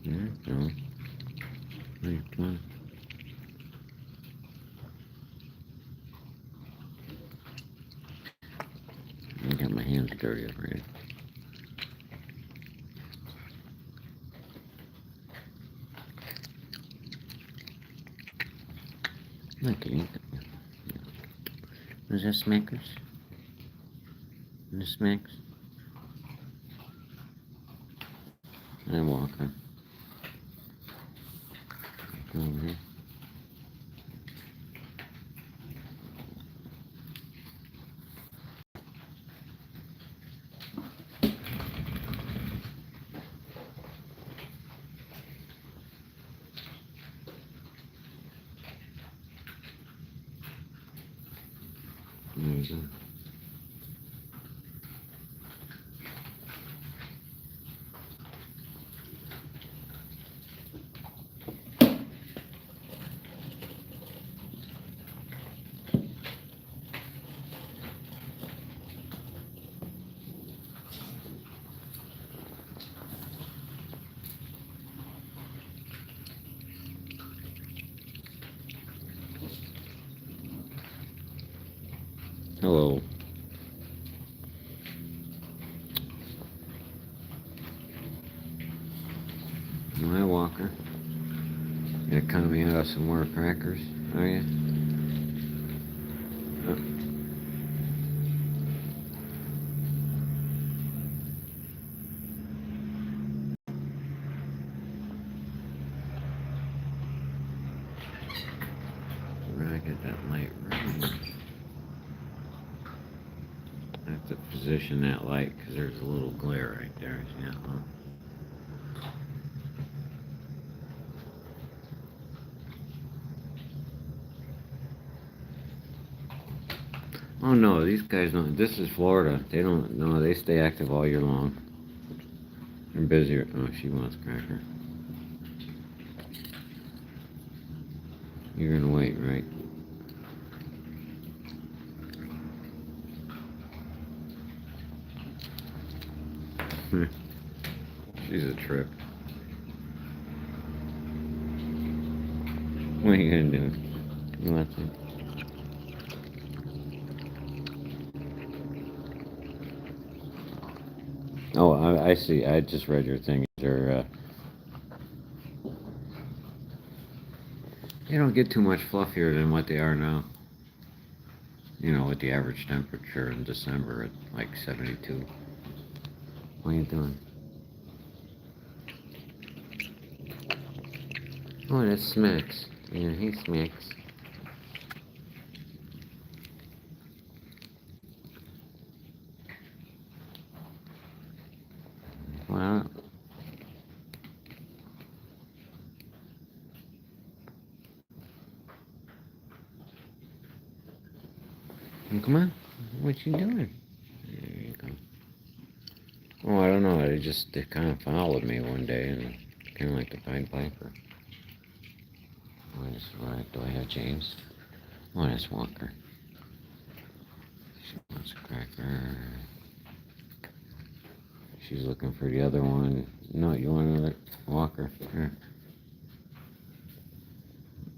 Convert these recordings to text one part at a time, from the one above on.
Yeah, no. Hey, come on. I got my hands dirty already. Okay. Is that Smackers? The Smacks? And Walker. Over here. There you go. Hello. Hi, Walker. Gonna cut me out of some more crackers, are you? Oh. Where did I get that light right? I have to position that light because there's a little glare right there. See that, huh? Oh no, these guys don't. This is Florida. They don't. No, they stay active all year long. They're busier. Oh, she wants cracker. You're gonna wait, right? She's a trip. What are you gonna do? You want to? Oh, I see. I just read your thing. They don't get too much fluffier than what they are now. You know, with the average temperature in December at like 72. What are you doing? Oh, that's Smacks. Yeah, he Smacks. Well, come on. What you doing? There you go. Oh, I don't know. They kind of followed me one day and kind of like the Pied Piper. Oh, that's right. Do I have James? Oh, that's Walker. She wants a cracker. She's looking for the other one. No, you want another Walker? Here.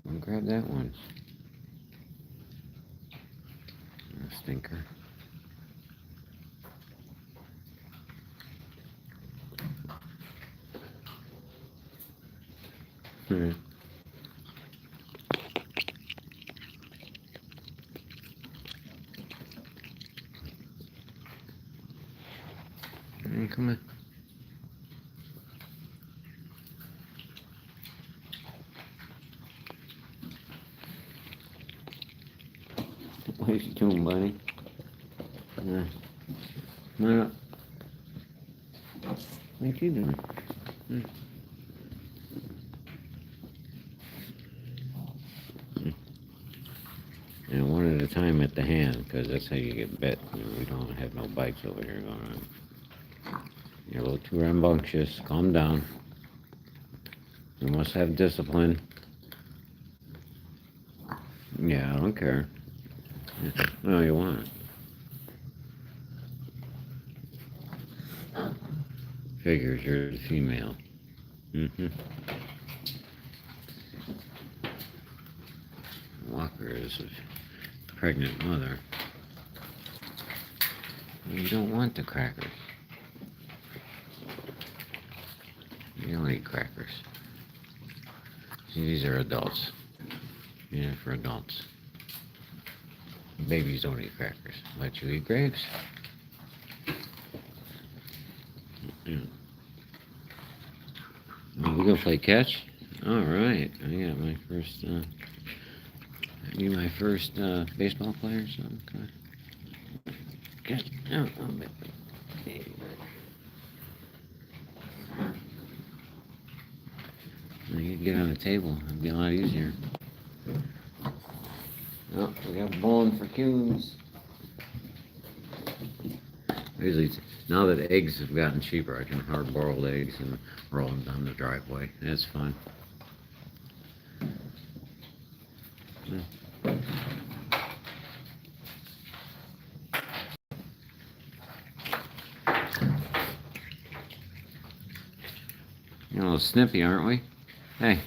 I'll grab that one. Stinker. Hmm. Hey, come on. What are you doing, buddy? Yeah. Come on up. What you doing? Hmm. And one at a time at the hand, because that's how you get bit. You know, we don't have no bites over here going on. You're a little too rambunctious. Calm down. You must have discipline. Yeah, I don't care. No, you want it. Figures you're the female. Mm-hmm. Walker is a pregnant mother. You don't want the crackers. You don't eat crackers. See, these are adults. Yeah, for adults. Babies don't eat crackers. Let you eat grapes. Yeah. Well, we gonna play catch? All right. I got my first. You my first baseball player, so okay. Catch. Oh, you get on the table. It'd be a lot easier. Oh, we got bowling for coons. Usually, now that eggs have gotten cheaper, I can hard-boiled eggs and roll them down the driveway. That's fun. You're a little snippy, aren't we? Hey.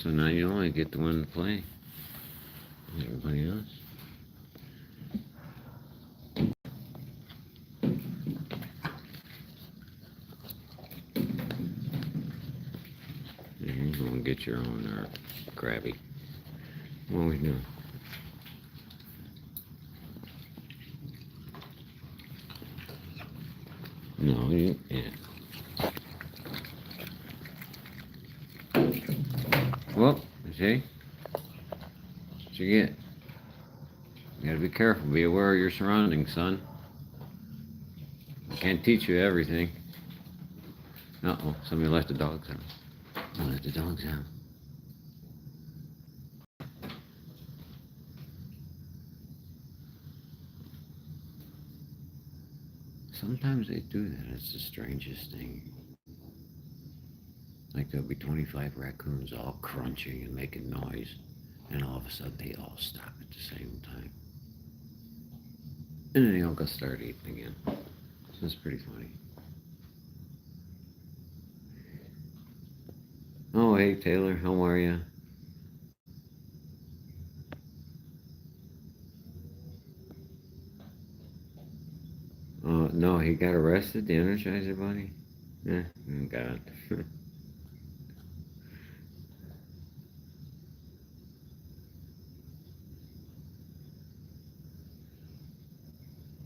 So now you only get the one to play. Everybody else. You're going to get your own Krabby. What are we doing? No, you can't. Well, see? What you get? You gotta be careful. Be aware of your surroundings, son. I can't teach you everything. Uh-oh, somebody let the dogs out. Let the dogs out. Sometimes they do that. It's the strangest thing. Like there'll be 25 raccoons all crunching and making noise, and all of a sudden they all stop at the same time. And then they all go start eating again. So it's pretty funny. Oh, hey Taylor, how are you? No, he got arrested, the Energizer Bunny? Yeah, oh God.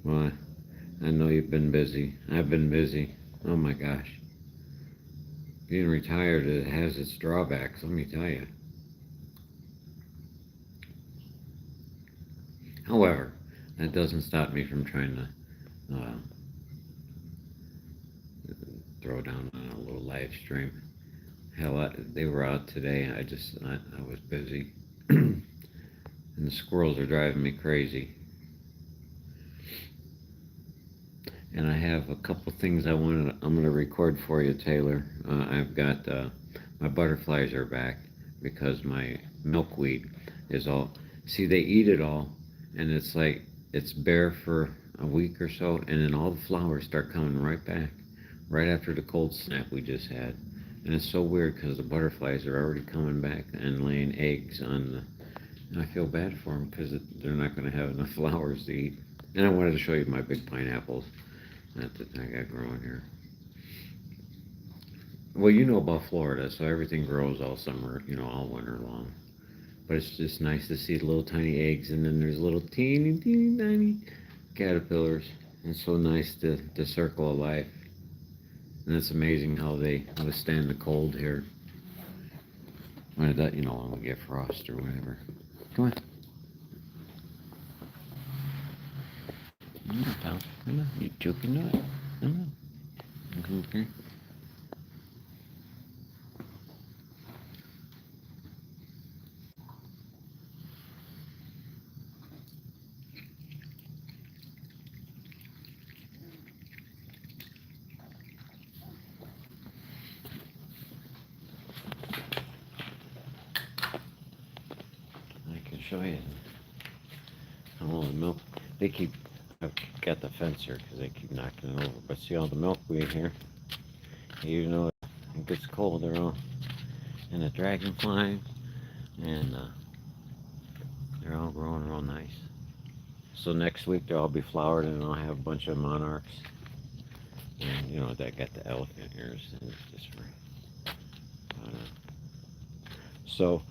Well, I know you've been busy. I've been busy. Oh my gosh. Being retired, it has its drawbacks, let me tell you. However, that doesn't stop me from trying to throw down on a little live stream. Hell, they were out today. I was busy. And the squirrels are driving me crazy. And I have a couple things I'm going to record for you, Taylor. I've got, my butterflies are back because my milkweed is all, see, they eat it all, and it's like, it's bare for a week or so, and then all the flowers start coming right back, right after the cold snap we just had. And it's so weird because the butterflies are already coming back and laying eggs on the, and I feel bad for them because they're not going to have enough flowers to eat. And I wanted to show you my big pineapples that I got growing here. Well, you know about Florida, so everything grows all summer, all winter long. But it's just nice to see little tiny eggs, and then there's little teeny, teeny, tiny caterpillars. It's so nice to circle of life. And it's amazing how they withstand the cold here. When when we get frost or whatever. Come on. Come on, pal. Come on. You joking to it? Come on. Come here. show you. All the milk. They keep. I've got the fence here because they keep knocking it over. But see all the milkweed here? You know it gets cold. They're all and the dragonfly, and they're all growing real nice. So next week they'll all be flowered, and I'll have a bunch of monarchs. And you know that got the elephant ears, and it's just for. So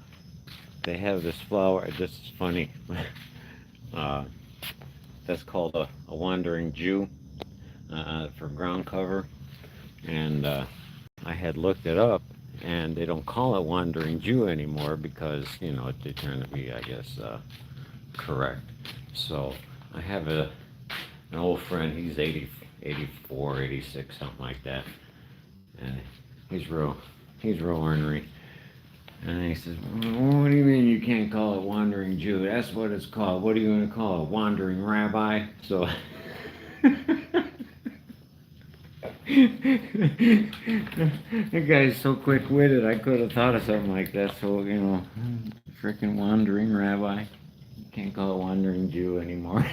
they have this flower. This is funny. That's called a wandering Jew for ground cover, and I had looked it up, and they don't call it wandering Jew anymore because you know they tend to be, I guess, correct. So I have an old friend. He's 80, 84, 86, something like that, and he's real ornery. And he says, well, what do you mean you can't call it wandering Jew? That's what it's called. What are you going to call it? Wandering rabbi? So, that guy's so quick-witted, I could have thought of something like that. So, you know, freaking wandering rabbi. You can't call it wandering Jew anymore.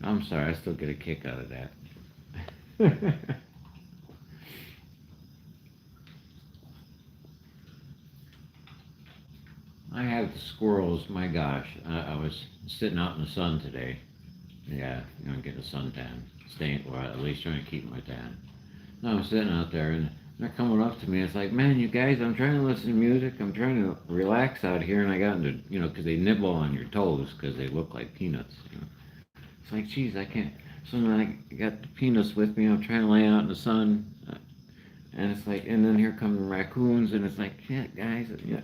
I'm sorry, I still get a kick out of that. I have the squirrels, my gosh. I was sitting out in the sun today. Yeah, you know, getting a suntan. Staying, well, at least trying to keep my tan. And I was sitting out there, and they're coming up to me. It's like, man, you guys, I'm trying to listen to music. I'm trying to relax out here, and I got into, you know, because they nibble on your toes because they look like peanuts. You know? It's like, geez, I can't. So then I got the peanuts with me. I'm trying to lay out in the sun, and it's like, and then here come the raccoons, and it's like, shit, guys, yeah.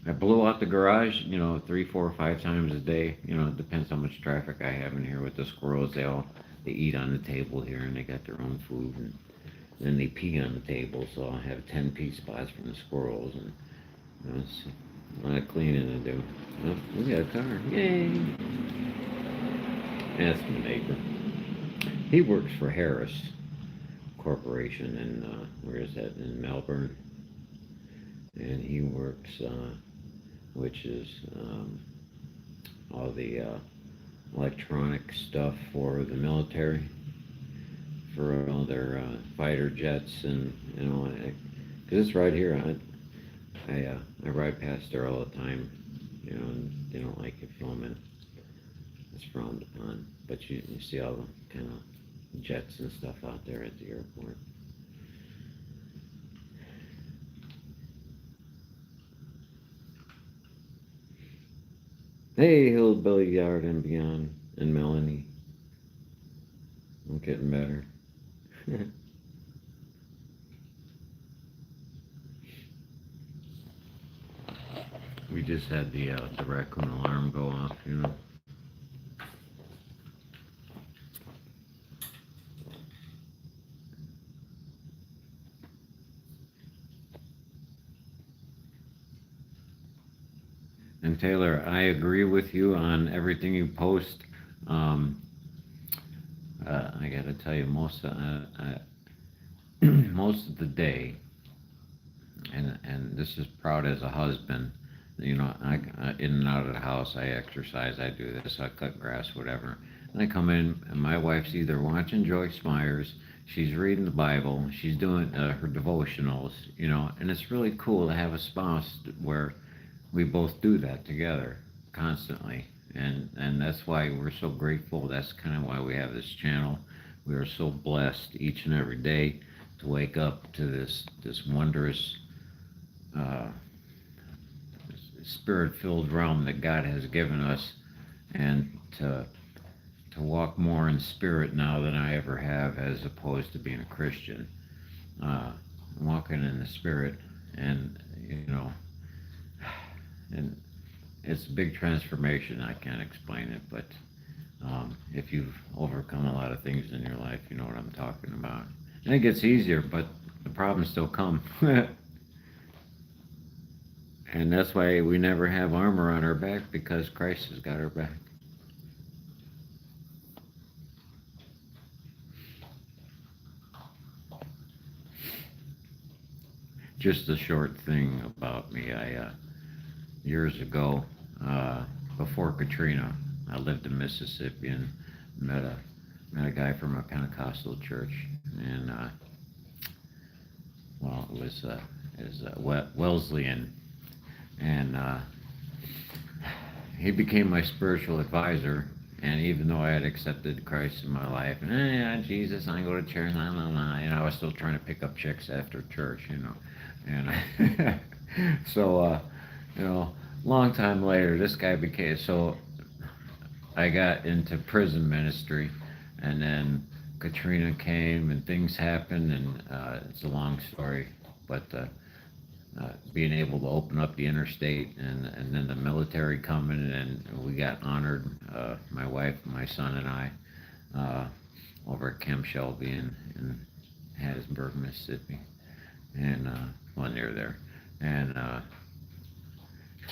I blow out the garage, you know, 3, 4, 5 times a day. You know, it depends how much traffic I have in here with the squirrels. They eat on the table here, and they got their own food, and then they pee on the table. So I have 10 pee spots from the squirrels, and you know, it's a lot of cleaning to do. Oh, we got a car! Yay! That's my neighbor. He works for Harris Corporation, and where is that? In Melbourne, and he works. Which is all the electronic stuff for the military, for all their fighter jets, and you know, because it's right here. I ride past there all the time, you know, and they don't like it filming. It's frowned upon, but you see all the kind of jets and stuff out there at the airport. Hey, Hillbilly Yard and Beyond, and Melanie. I'm getting better. We just had the raccoon alarm go off, you know. And Taylor, I agree with you on everything you post. Um, I got to tell you, most of the day, and this is proud as a husband. You know, I in and out of the house. I exercise. I do this. I cut grass, whatever. And I come in, and my wife's either watching Joyce Myers, she's reading the Bible, she's doing her devotionals. You know, and it's really cool to have a spouse where we both do that together constantly, and that's why we're so grateful. That's kind of why we have this channel. We are so blessed each and every day to wake up to this wondrous uh, spirit-filled realm that God has given us, and to walk more in spirit now than I ever have, as opposed to being a Christian. Walking in the spirit, and you know, and it's a big transformation. I can't explain it, but if you've overcome a lot of things in your life, you know what I'm talking about. And it gets easier, but the problems still come. And that's why we never have armor on our back, because Christ has got our back. Just a short thing about me. Years ago, uh, before Katrina, I lived in Mississippi and met a met a guy from a Pentecostal church, and well, it was Wesleyan, and he became my spiritual advisor. And even though I had accepted Christ in my life, and yeah, Jesus, I go to church, nah, nah, nah, I was still trying to pick up chicks after church. And so, you know, long time later, this guy became so. I got into prison ministry, and then Katrina came, and things happened, and it's a long story, but being able to open up the interstate, and then the military coming, and we got honored, my wife, my son, and I, uh, over at Camp Shelby in Hattiesburg, Mississippi, and well, near there, and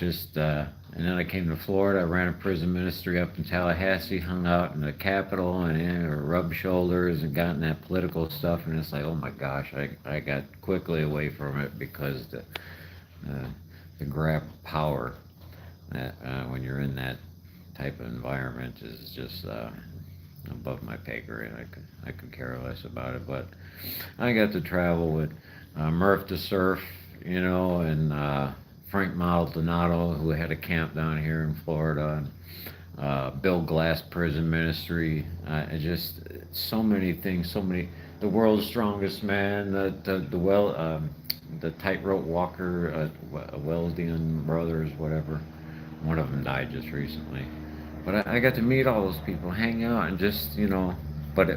and then I came to Florida. I ran a prison ministry up in Tallahassee, hung out in the Capitol, and rubbed shoulders and got in that political stuff. And it's like, oh my gosh, I got quickly away from it, because the grab power that when you're in that type of environment is just above my pay grade. I could care less about it. But I got to travel with Murph the Surf, and Frank Maldonado, who had a camp down here in Florida, and Bill Glass Prison Ministry. Just so many things, the world's strongest man, the tightrope walker, Weldian brothers, whatever. One of them died just recently. But I got to meet all those people, hang out, and just. But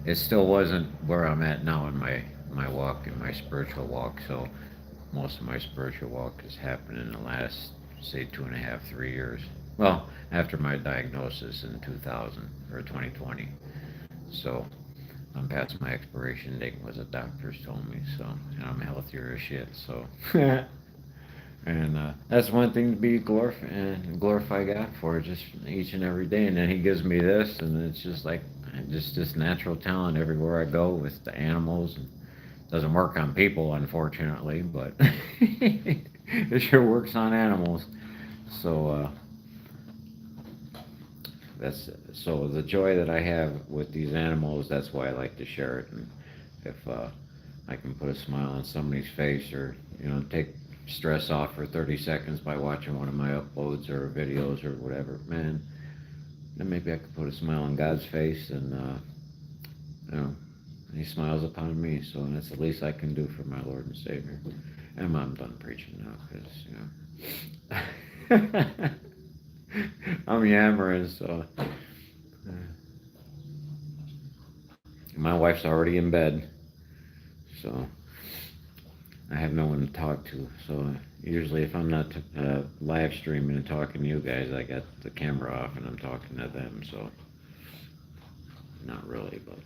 it still wasn't where I'm at now in my walk, in my spiritual walk. So most of my spiritual walk has happened in the last, say, 2.5, 3 years. Well, after my diagnosis in 2000 or 2020. So I'm past my expiration date, what the doctors told me. So, and I'm healthier as shit. So, and that's one thing to be glorify God for, just each and every day. And then He gives me this, and it's just like just this natural talent everywhere I go with the animals. And doesn't work on people, unfortunately, but it sure works on animals. So so the joy that I have with these animals. That's why I like to share it. And if I can put a smile on somebody's face, or take stress off for 30 seconds by watching one of my uploads or videos or whatever, man, then maybe I could put a smile on God's face, and He smiles upon me. So that's the least I can do for my Lord and Savior. And I'm done preaching now, because I'm yammering. So my wife's already in bed, so I have no one to talk to. So usually, if I'm not live streaming and talking to you guys, I got the camera off and I'm talking to them. So not really, but.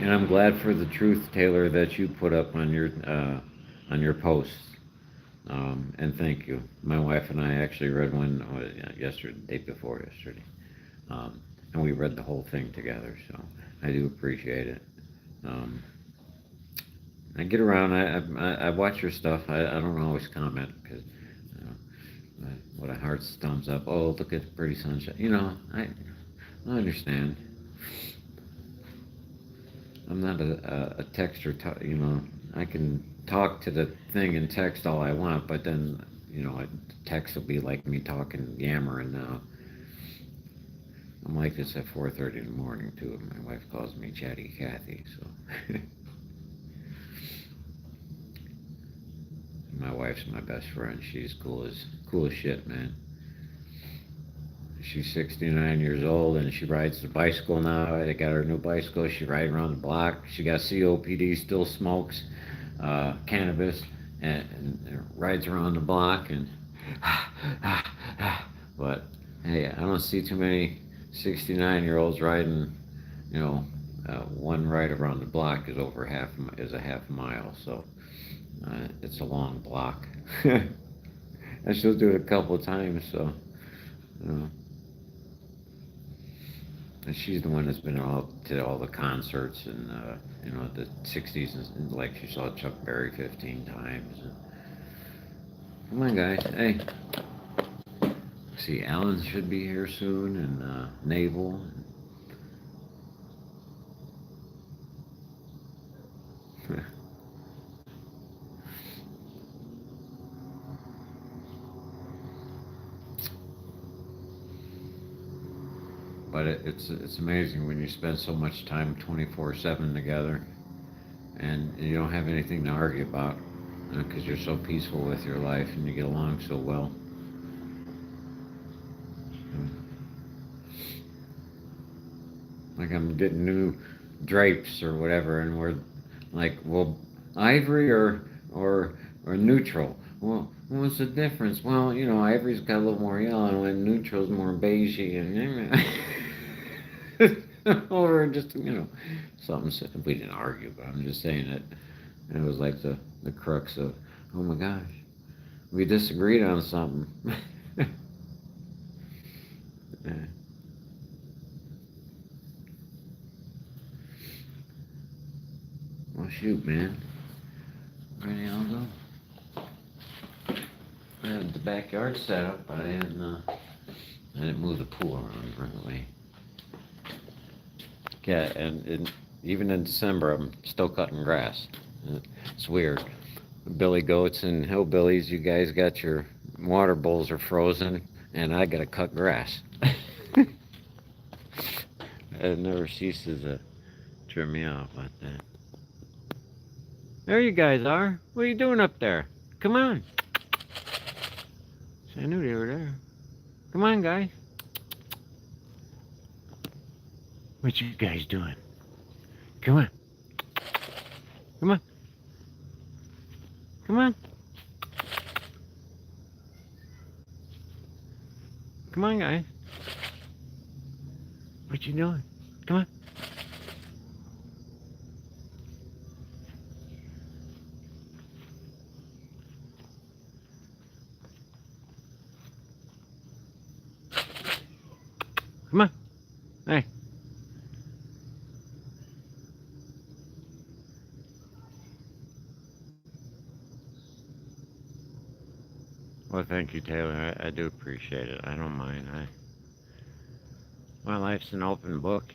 And I'm glad for the truth, Taylor, that you put up on your posts. And thank you. My wife and I actually read one yesterday, day before yesterday, and we read the whole thing together. So I do appreciate it. Um, I get around. I watch your stuff. I don't always comment, because what a heart's thumbs up. Oh, look at the pretty sunshine. I understand. I'm not a texter. I can talk to the thing and text all I want, but then text will be like me talking, yammering. I'm like this at 4:30 in the morning too. My wife calls me Chatty Cathy. So my wife's my best friend. She's cool as shit, man. She's 69 years old, and she rides the bicycle now. I got her new bicycle. She rides around the block. She got COPD, still smokes. cannabis and rides around the block and but hey, I don't see too many 69-year-olds riding. You know, one ride around the block is over is a half mile, so it's a long block. And she'll do it a couple of times, so you know. And she's the one that's been to all the concerts and the '60s and like she saw Chuck Berry 15 times. And, come on, guys, hey. See, Alan should be here soon, and Naval. But it's amazing when you spend so much time 24/7 together, and you don't have anything to argue about because you're so peaceful with your life and you get along so well. Like I'm getting new drapes or whatever, and we're like, well, ivory or neutral. Well, what's the difference? Well, ivory's got a little more yellow, and neutral's more beigey, and or just something. We didn't argue, but I'm just saying that it was like the crux of, oh my gosh, we disagreed on something. Yeah. Well, shoot, man. Ready, I'll go. I had the backyard set up, but I didn't move the pool around really. Yeah, and even in December, I'm still cutting grass. It's weird. Billy goats and hillbillies, you guys got your water bowls are frozen, and I gotta cut grass. It never ceases to trim me off like that. There you guys are. What are you doing up there? Come on. I knew they were there. Come on, guys. What you guys doing? Come on. Come on. Come on. Come on, guys. What you doing? Come on. Come on. Hey. Well, thank you, Taylor. I do appreciate it. I don't mind. My life's an open book.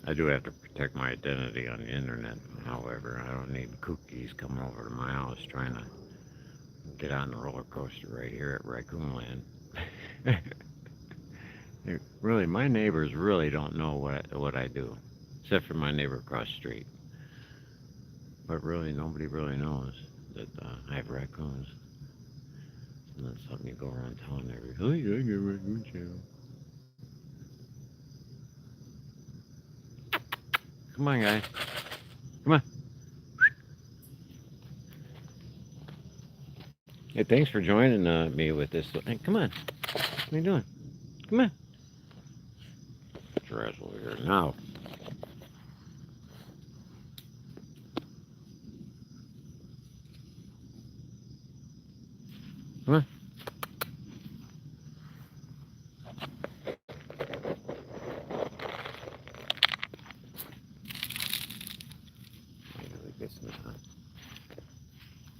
I do have to protect my identity on the internet. However, I don't need cookies coming over to my house trying to get on the roller coaster right here at Raccoonland. Really, my neighbors really don't know what I do, except for my neighbor across the street. But really, nobody really knows that I have raccoons. And that's something you go around telling everybody. Oh, yeah, I get a raccoon channel. Come on, guys. Come on. Hey, thanks for joining me with this. Hey, come on. What are you doing? Come on. Get your ass over here now. Come on.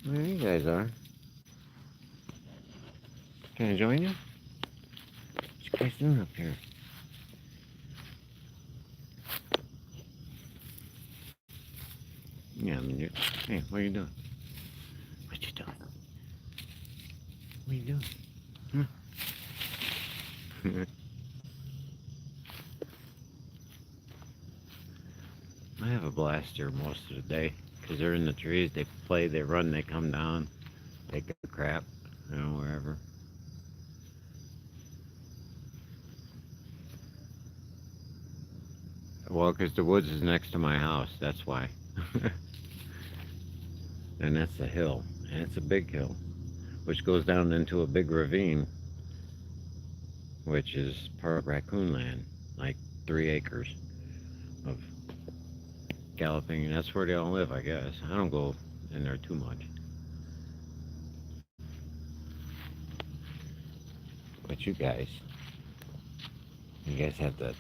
There you guys are. Can I join you? What you guys doing up here? Yeah, I mean, hey, what are you doing? What you doing? What are you doing? Huh? I have a blast here most of the day because they're in the trees. They play, they run, they come down, take a crap, wherever. Well, because the woods is next to my house, that's why. And that's the hill, and it's a big hill, which goes down into a big ravine, which is part of Raccoonland, like 3 acres of galloping, and that's where they all live, I guess. I don't go in there too much. But you guys have that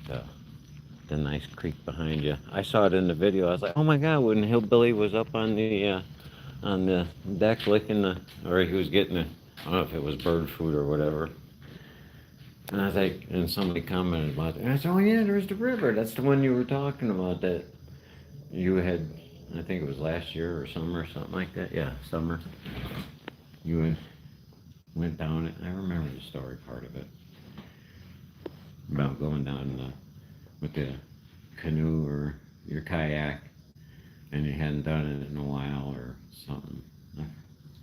the nice creek behind you. I saw it in the video. I was like, oh my god, when Hillbilly was up on the deck licking or he was getting I don't know if it was bird food or whatever. And I was like, and somebody commented about it. And I said, oh yeah, there's the river. That's the one you were talking about that you had, I think it was last year or summer or something like that. Yeah, summer. You went down it. I remember the story part of it about going down with the canoe or your kayak, and you hadn't done it in a while or something.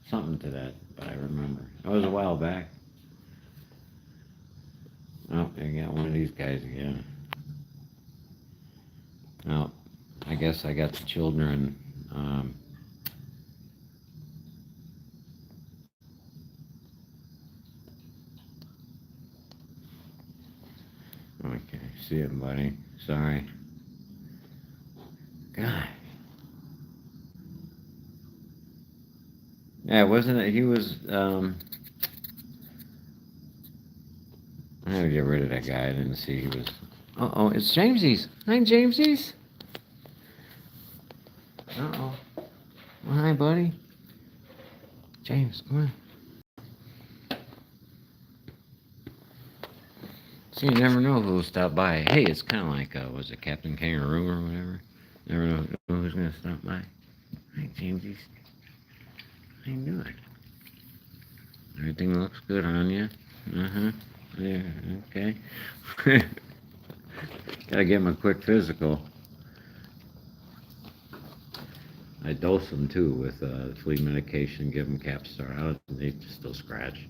Something to that, but I remember. It was a while back. Oh, I got one of these guys again. Well, I guess I got the children. Okay, see you, buddy. Sorry. God. Yeah, wasn't it? He was. I had to get rid of that guy. I didn't see he was. Oh, it's Jamesies. Hi, Jamesies. Oh. Well, hi, buddy. James, come on. See, you never know who'll stop by. Hey, it's kind of like, was it Captain Kangaroo or whatever? Never know who's going to stop by. Hi, Jamesies. How you doing? Everything looks good on you? Uh-huh. Yeah, okay. Gotta give him a quick physical. I dose them too with flea medication, give them Capstar. They still scratch.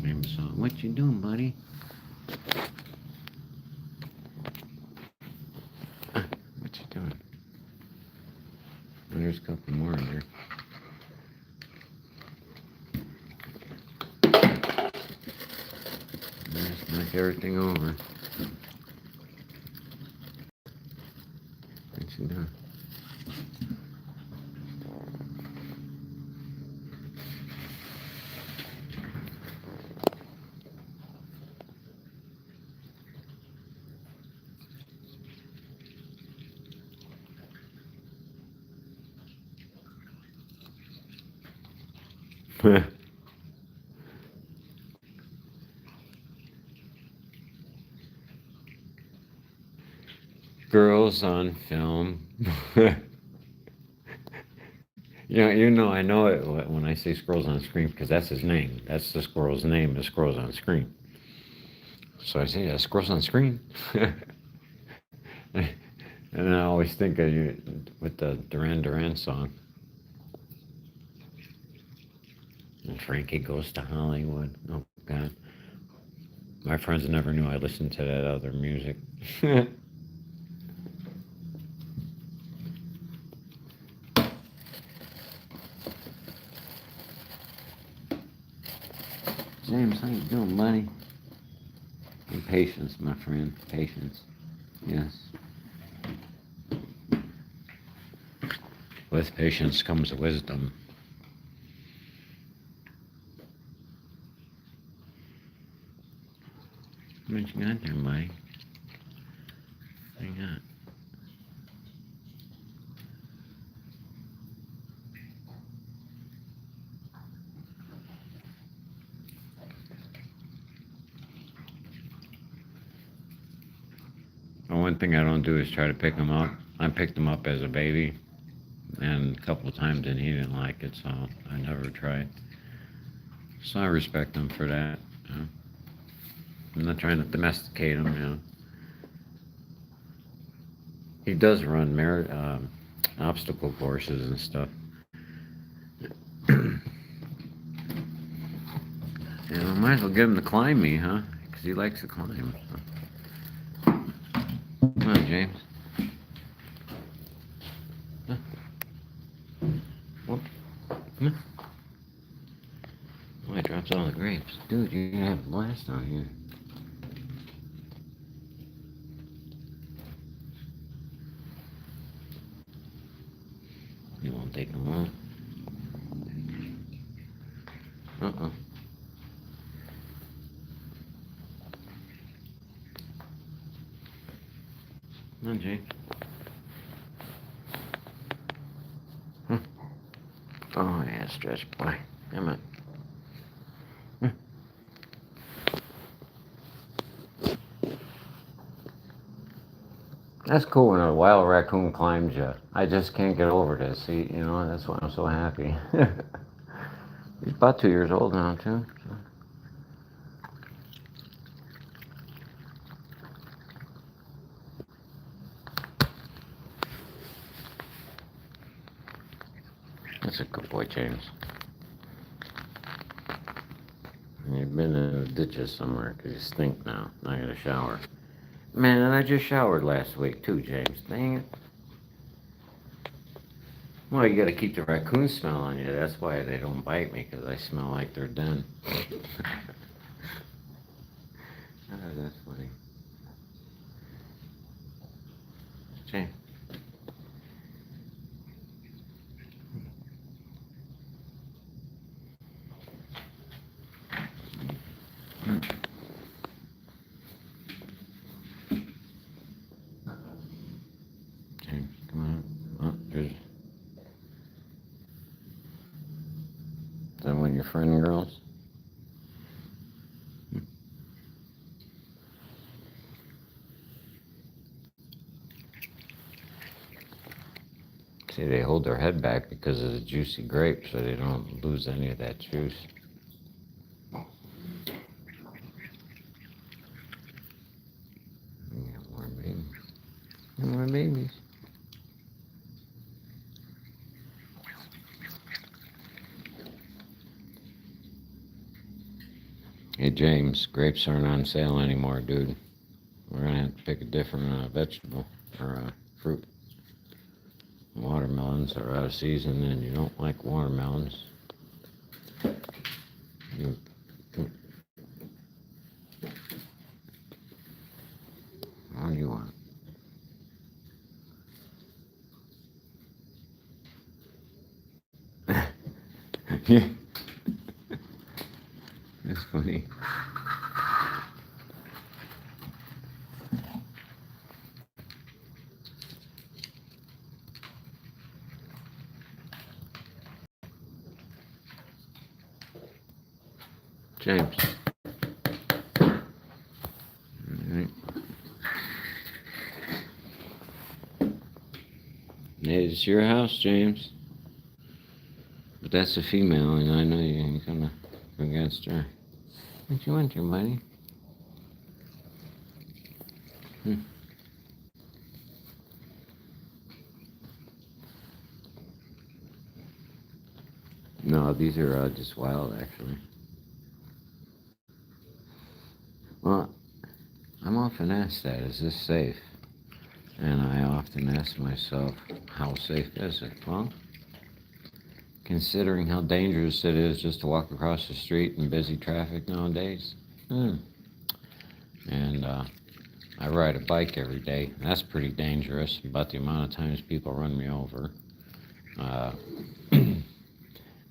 Maybe so. What you doing, buddy? What you doing? Oh, there's a couple more in there. Just knock everything over. What you doing? Girls on film. I know it when I say Squirrels on Screen because that's his name. That's the squirrel's name, the Squirrels on Screen. So I say, yeah, Squirrels on Screen. And I always think of you with the Duran Duran song. And Frankie Goes to Hollywood. Oh, God. My friends never knew I listened to that other music. James, how you doing, buddy? And patience, my friend. Patience. Yes. With patience comes wisdom. What you got there, buddy? What you got? The one thing I don't do is try to pick him up. I picked him up as a baby, and a couple of times, and he didn't like it, so I never tried. So I respect him for that. I'm not trying to domesticate him. He does run obstacle courses and stuff. Might as well get him to climb me, huh? because he likes to climb. Come on, James. Huh? Whoop. Come on. Oh, I dropped all the grapes. Dude, you're gonna have a blast out here. You won't take them all. Uh-oh. Come on, James. Huh. Oh, yeah, stretch boy. Come on. Huh. That's cool when a wild raccoon climbs you. I just can't get over this. See, that's why I'm so happy. He's about 2 years old now, too. So. That's a good boy, James. You've been in the ditches somewhere because you stink now. I got to shower. Man, and I just showered last week, too, James. Dang it. Well, you got to keep the raccoon smell on you. That's why they don't bite me, because I smell like they're done. Oh, that's funny. James. James, come on. Oh, there's... Is that one of your friend girls? See, they hold their head back because of the juicy grape, so they don't lose any of that juice. You got more babies. You got more babies. Hey, James, grapes aren't on sale anymore, dude. We're gonna have to pick a different vegetable or fruit. Watermelons are out of season, and you don't like watermelons. You, what do you want? Yeah. That's funny. James. Alright. It's your house, James. But that's a female, and I know you ain't gonna go against her. What you want here, buddy? No, these are just wild, actually. Well, I'm often asked that, is this safe? And I often ask myself, how safe is it? Well, considering how dangerous it is just to walk across the street in busy traffic nowadays. And I ride a bike every day. That's pretty dangerous, about the amount of times people run me over.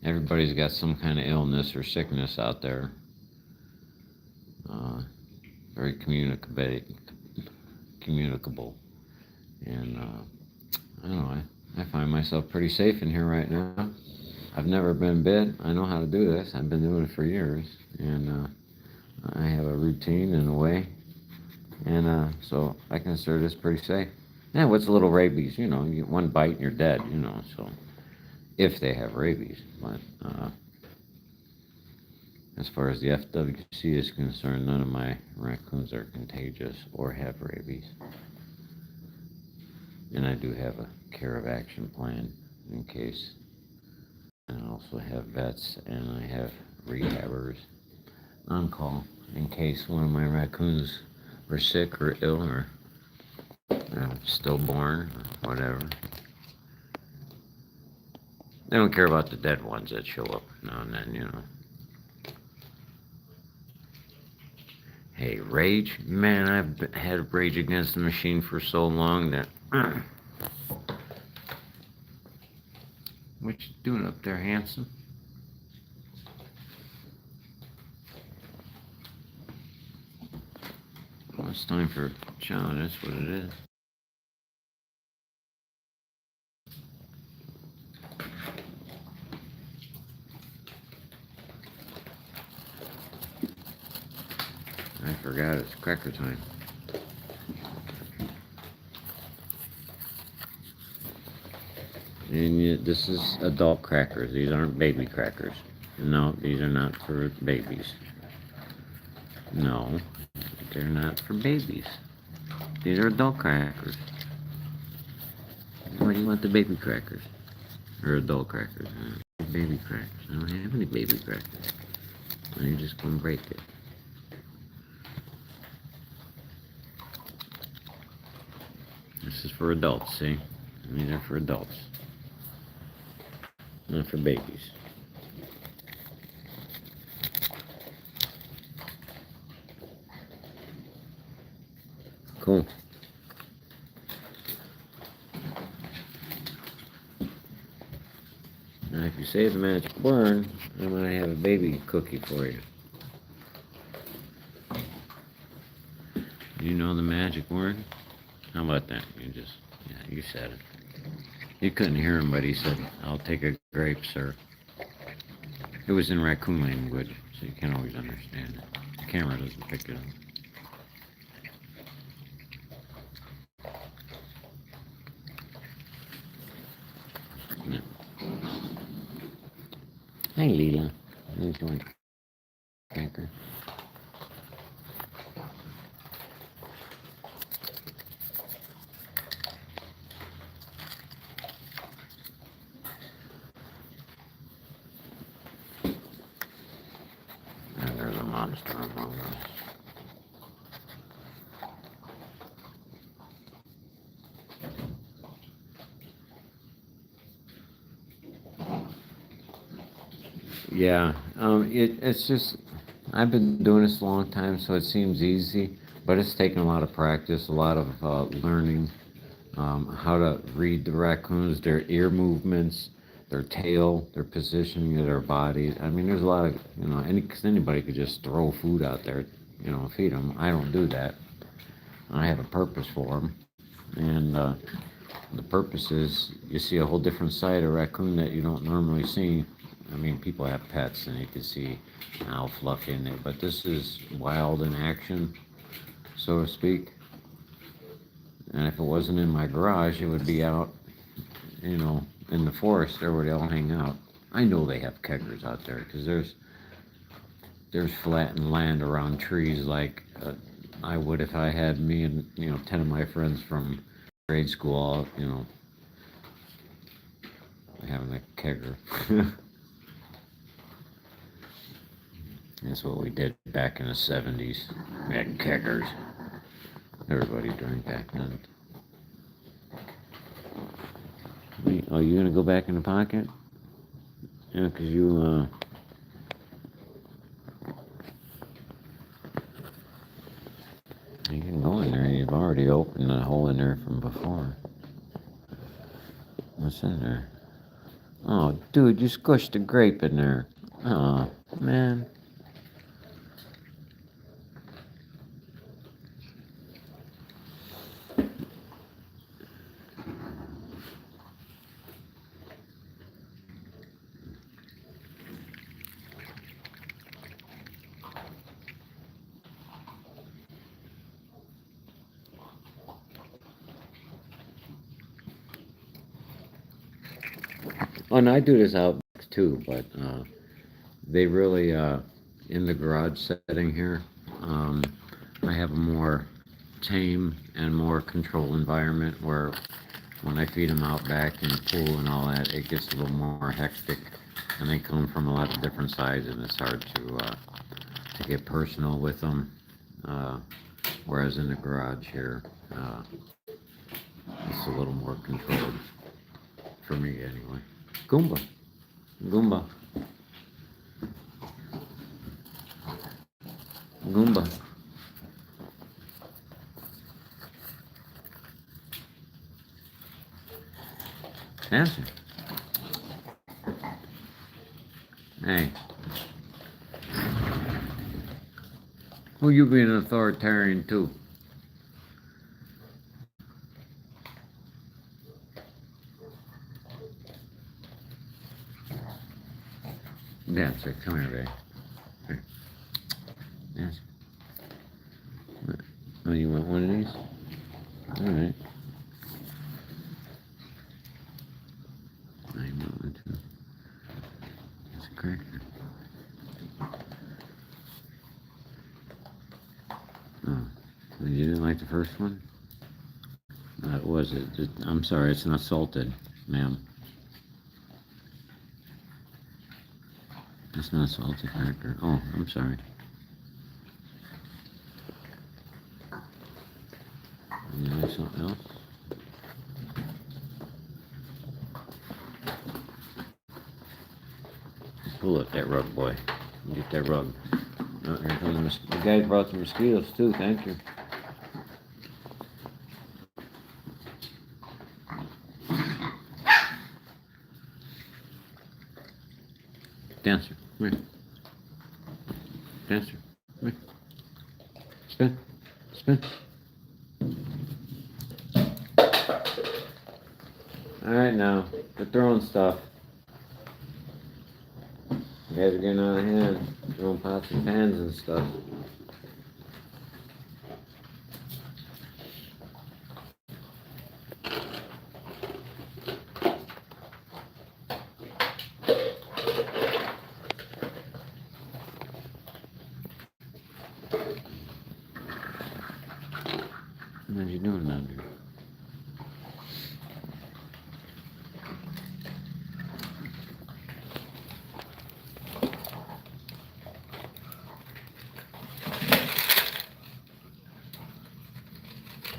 Everybody's got some kind of illness or sickness out there. Very communicable. And I don't know, I find myself pretty safe in here right now. I've never been bit. I know how to do this. I've been doing it for years. And I have a routine in a way. And so I consider this pretty safe. Yeah, what's a little rabies? You get one bite and you're dead, so if they have rabies. But as far as the FWC is concerned, none of my raccoons are contagious or have rabies. And I do have a care of action plan in case. And I also have vets and I have rehabbers on call in case one of my raccoons were sick or ill or stillborn or whatever. They don't care about the dead ones that show up now and then, you know. Hey, rage? Man, I've had Rage Against the Machine for so long that... What you doing up there, handsome? Well, it's time for chow, that's what it is. I forgot it's cracker time. And this is adult crackers. These aren't baby crackers. No, these are not for babies. No, they're not for babies. These are adult crackers. Why do you want the baby crackers? Or adult crackers? Baby crackers. I don't have any baby crackers. You're just gonna break it. This is for adults, see? These are for adults. Not for babies. Cool. Now if you say the magic word, I might have a baby cookie for you. You know the magic word? How about that? You said it. You couldn't hear him, but he said, "I'll take a grape, sir." It was in raccoon language, so you can't always understand it. The camera doesn't pick it up. Yeah. Hey, Leela. How you doing, cracker? There's a monster among us. Yeah, it's just, I've been doing this a long time, so it seems easy, but it's taken a lot of practice, a lot of learning how to read the raccoons, their ear movements, their tail, their positioning of their body. I mean, there's a lot of, cause anybody could just throw food out there, feed them. I don't do that. I have a purpose for them. And the purpose is you see a whole different side of raccoon that you don't normally see. I mean, people have pets and you can see how fluffy in it, but this is wild in action, so to speak. And if it wasn't in my garage, it would be out, in the forest there where they all hang out. I know they have keggers out there because there's flattened land around trees like I would if I had me and 10 of my friends from grade school all having a kegger. That's what we did back in the 70s. We had keggers. Everybody drank back then. Oh, you gonna go back in the pocket? Yeah, 'cause you can go in there. You've already opened the hole in there from before. What's in there? Oh, dude, you squished a grape in there. Oh, man. Oh, and I do this out too, but they really, in the garage setting here, I have a more tame and more controlled environment where when I feed them out back in the pool and all that, it gets a little more hectic, and they come from a lot of different sizes, and it's hard to to get personal with them. Whereas in the garage here, it's a little more controlled for me anyway. Goomba, Goomba, Goomba. Answer. Hey. Who you being an authoritarian to? Dancer, come here, baby. Here. Dancer. Oh, you want one of these? Alright. I want one too. It's a cracker. Oh, you didn't like the first one? Was it? I'm sorry, it's not salted, ma'am. It's not salted cracker. Oh, I'm sorry. You like something else? Pull up that rug, boy. Get that rug. Oh, here comes the guy brought the mosquitoes too. Thank you. Dancer, come here. Dancer, come here. Spin, spin. All right, now they're throwing stuff. You guys are getting out of hand, throwing pots and pans and stuff. What are you doing down there?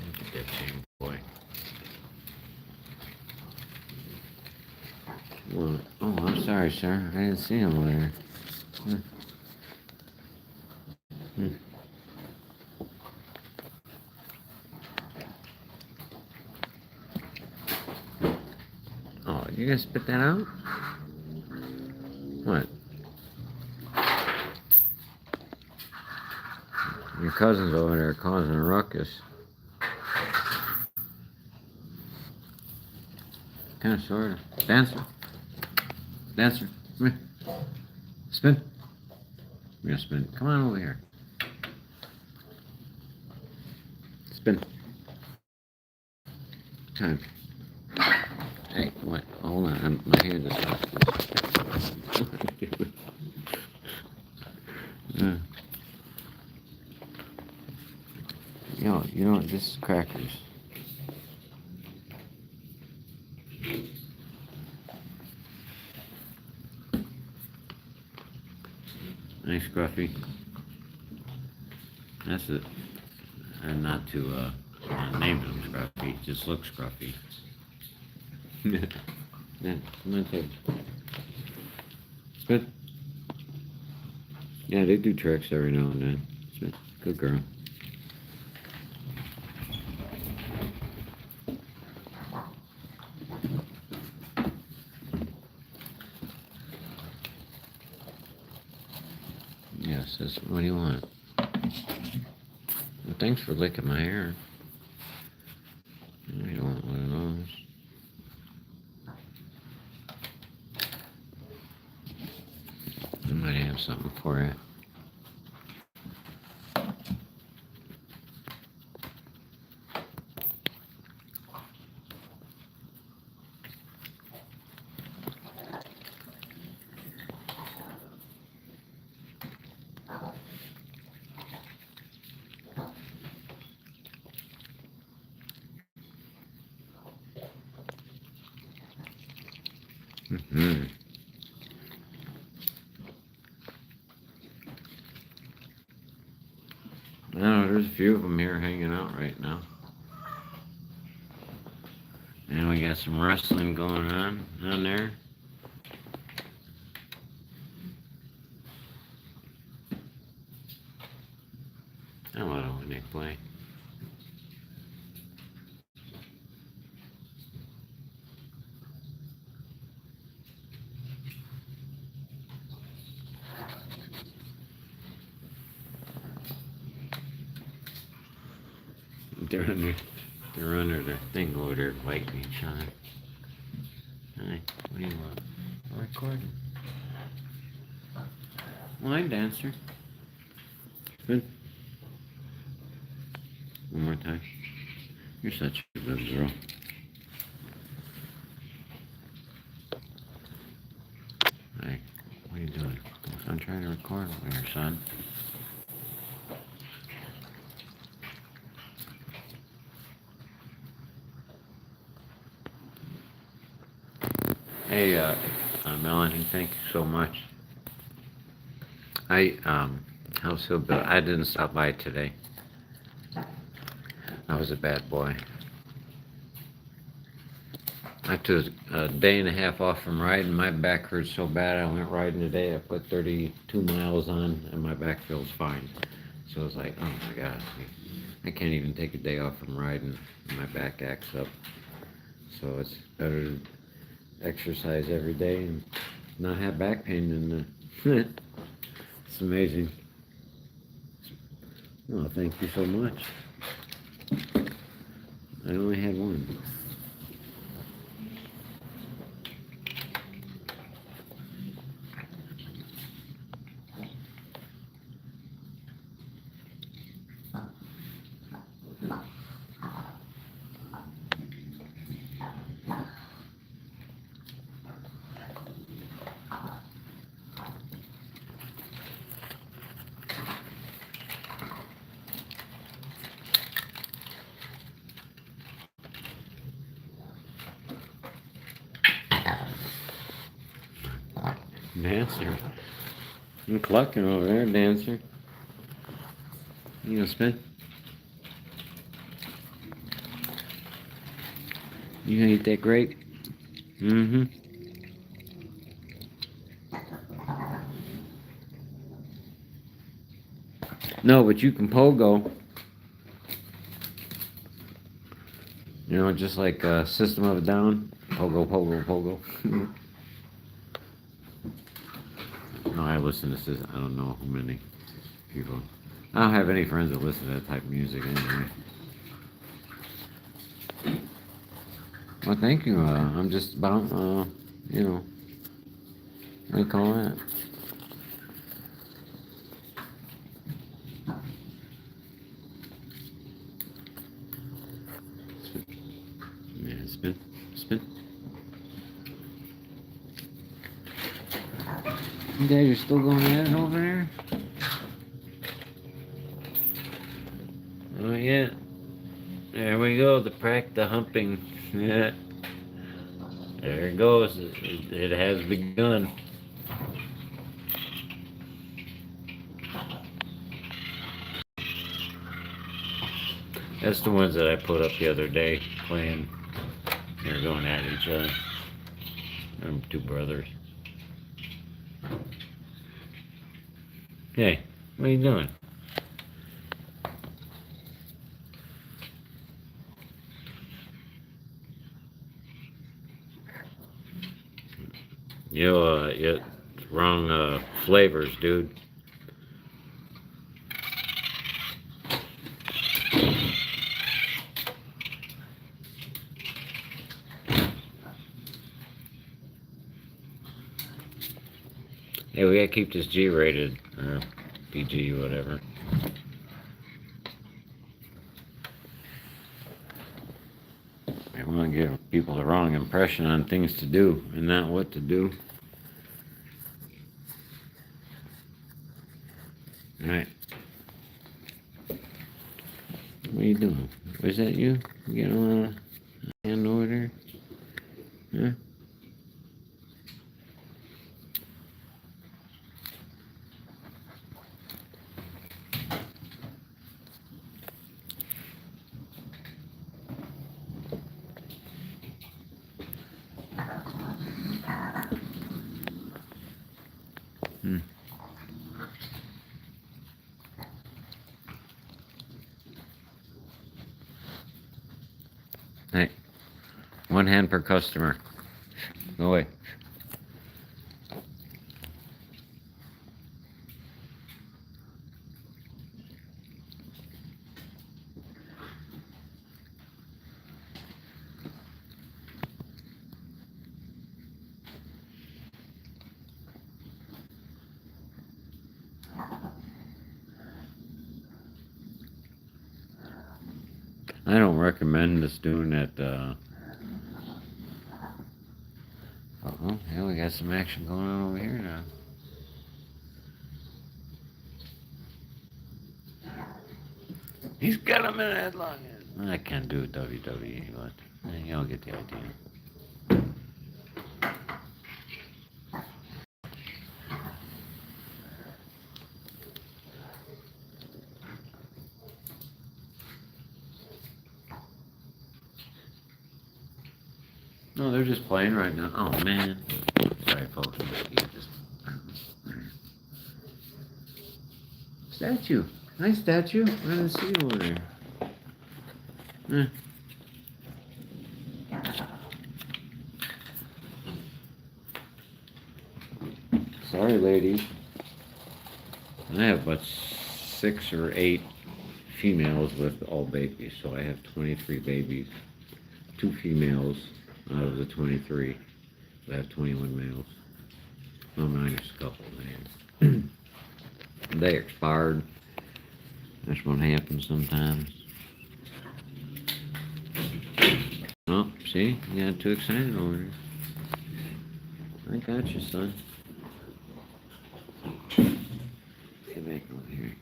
Look at that damn boy. Well, oh, I'm sorry, sir. I didn't see him over there. Oh, you gonna spit that out? What? Your cousin's over there causing a ruckus. Kind of, sort of. Dancer. Dancer. Come here. Spin. We're gonna spin. Come on over here. Spin. Time. Hey, what? Hold on. My hand is off. You know what? This is crackers. Nice scruffy. That's it. And not to name him Scruffy, just looks scruffy. Yeah, come on, take. It's good. Yeah, they do tricks every now and then. It's good. Good girl. Yes, what do you want? Well, thanks for licking my hair. You don't want one of those. I might have something for you. Mm-hmm. I don't know, there's a few of them here hanging out right now. And we got some wrestling going on down there. I don't know when they play. They're under, they're under the thing over there fighting each other. Hey, what do you want? I'm recording. Line dancer. Good. One more time. You're such a good girl. Hey, what are you doing? I'm trying to record over here, son. Hey, Melanie, thank you so much. How's Bill? I didn't stop by today. I was a bad boy. I took a day and a half off from riding. My back hurts so bad. I went riding today. I put 32 miles on, and my back feels fine. So I was like, oh my God, I can't even take a day off from riding. My back acts up. So it's better to exercise every day and not have back pain than it's amazing. Oh, thank you so much. I only had one. Dancer. I'm clucking over there, Dancer. You gonna spin? You gonna eat that grape? Mm-hmm. No, but you can pogo. You know, just like System of a Down. Pogo, pogo, pogo. No, I listen to System. I don't know how many people. I don't have any friends that listen to that type of music anyway. Well, thank you. I'm just about, you know, what do you call that? Yeah, spin, spin. You guys are still going at it over there? Oh, yeah. There we go, the humping. Yeah. There it goes. It has begun. That's the ones that I put up the other day playing. They're going at each other. Them two brothers. Hey, what are you doing? You wrong flavors, dude. Hey, we gotta keep this G-rated, or PG, whatever. I want to give people the wrong impression on things to do and not what to do. Alright. What are you doing? Was that you? You getting a little hand over there? Huh? Hey, one hand per customer. Go away. I don't recommend us doing that. Oh, yeah, we got some action going on over here now. He's got him in a headlock. I can't do WWE, but y'all get the idea. No, they're just playing right now. Oh, man. Sorry, folks. Statue. Nice statue. I didn't see you over there. Sorry, ladies. I have about 6 or 8 females with all babies, so I have 23 babies. 2 females out of the 23. I have 21 males. No, minus a couple, man. They expired. That's what happens sometimes. Oh, see? You got too excited over there. I got you, son. Get back over here.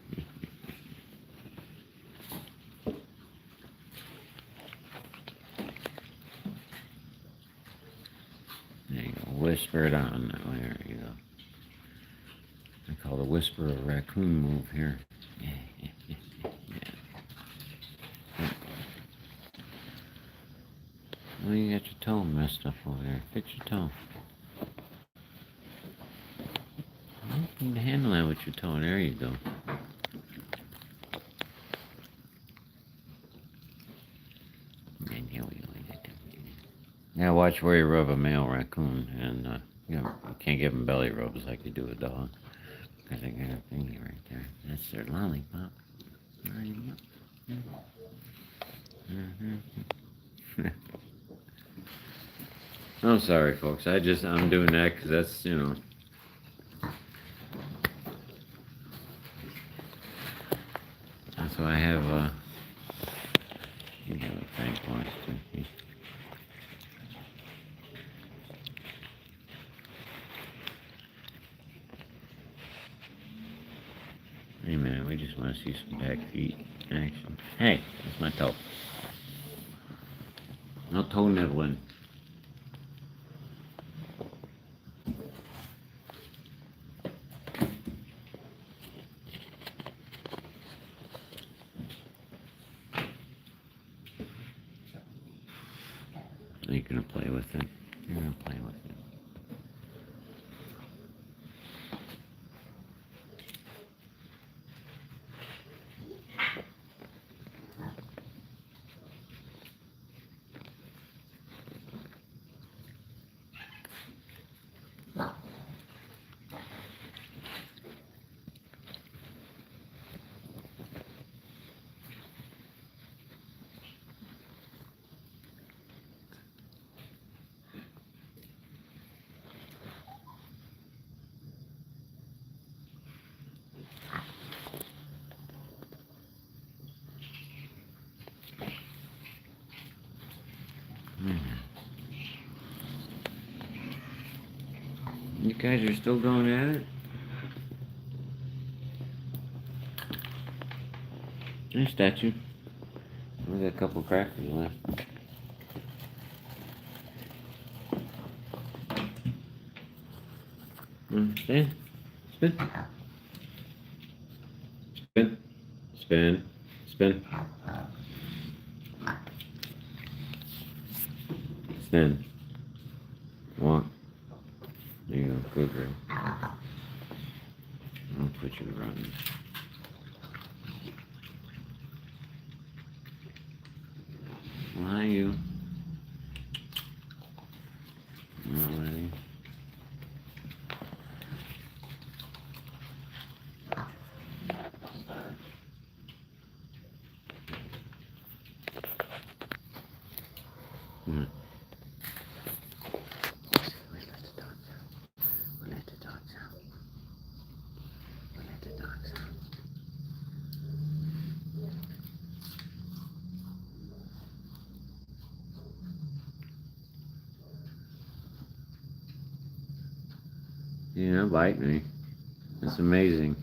There you go. Whisper it on that way. There you go. I call the whisper a raccoon move here. Yeah. Oh, you got your toe messed up over there. Fix your toe. You can handle that with your toe. There you go. Yeah, watch where you rub a male raccoon, and you can't give them belly rubs like you do a dog, because they got a thingy right there. That's their lollipop. I'm sorry, folks. I'm doing that because that's, that's why I have, you have a Frank wants to. Hey, man, we just want to see some back feet action. Hey, that's my toe. No toe nibbling. You're gonna play with it. You're gonna play with it. You guys are still going at it? Nice statue. We got a couple crackers left. Stand. Spin. Spin. Spin. Spin. Spin. Walk. There you go. Good girl. I'll put you running. Well, hi, you. Mm. We let the dogs out. We let the dogs out. We let the dogs out. You don't bite me. It's amazing.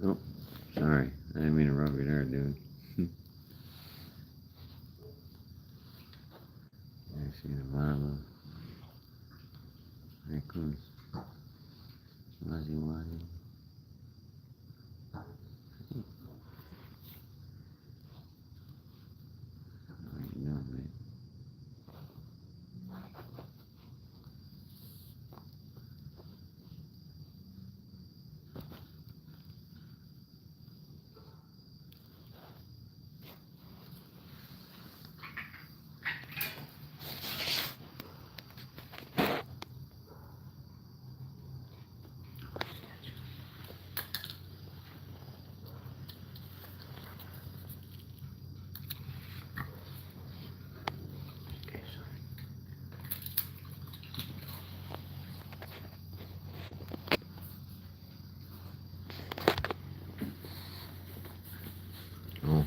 Oh, sorry. I didn't mean to rub your hair, dude. I see the bottom of raccoons. Wuzzy wuzzy. What you doing, mate? Okay, sorry. Oh.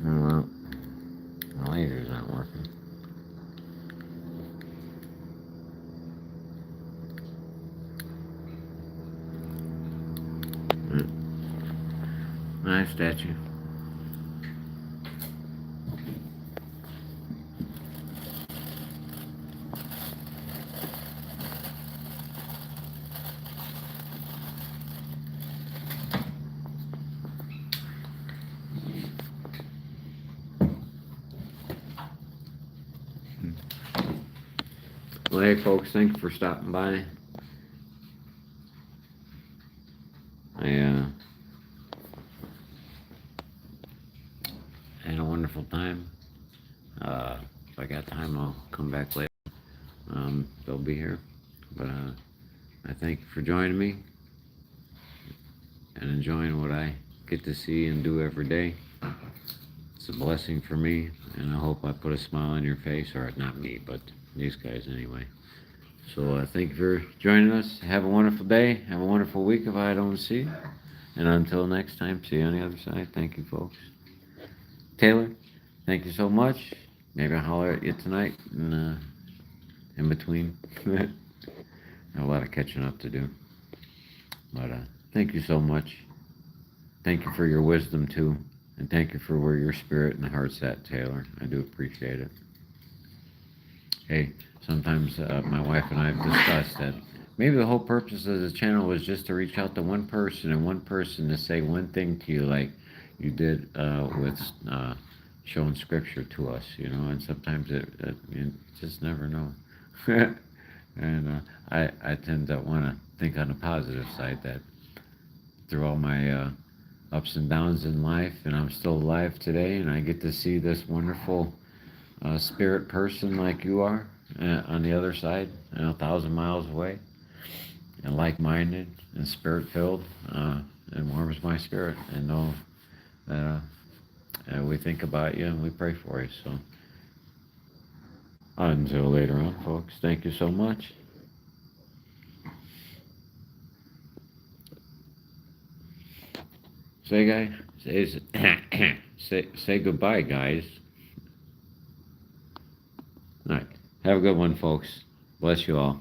Oh, well. My laser's not working. Nice statue. Well, hey, folks, thanks for stopping by. I had a wonderful time. If I got time, I'll come back later. They'll be here. But I thank you for joining me and enjoying what I get to see and do every day. It's a blessing for me, and I hope I put a smile on your face, or not me, but these guys anyway. So thank you for joining us. Have a wonderful day. Have a wonderful week if I don't see you. And until next time, see you on the other side. Thank you, folks. Taylor, thank you so much. Maybe I'll holler at you tonight in between. I have a lot of catching up to do. But thank you so much. Thank you for your wisdom, too. And thank you for where your spirit and heart's at, Taylor. I do appreciate it. Hey, sometimes my wife and I have discussed that maybe the whole purpose of the channel was just to reach out to one person and one person to say one thing to you, like you did with showing scripture to us, you know. And sometimes you just never know. And I tend to want to think on the positive side, that through all my ups and downs in life, and I'm still alive today, and I get to see this wonderful spirit person like you are on the other side, 1,000 miles away, and like-minded and spirit-filled. It warms my spirit, and know that we think about you and we pray for you. So until later on, folks, thank you so much. Say goodbye, guys. All right. Have a good one, folks. Bless you all.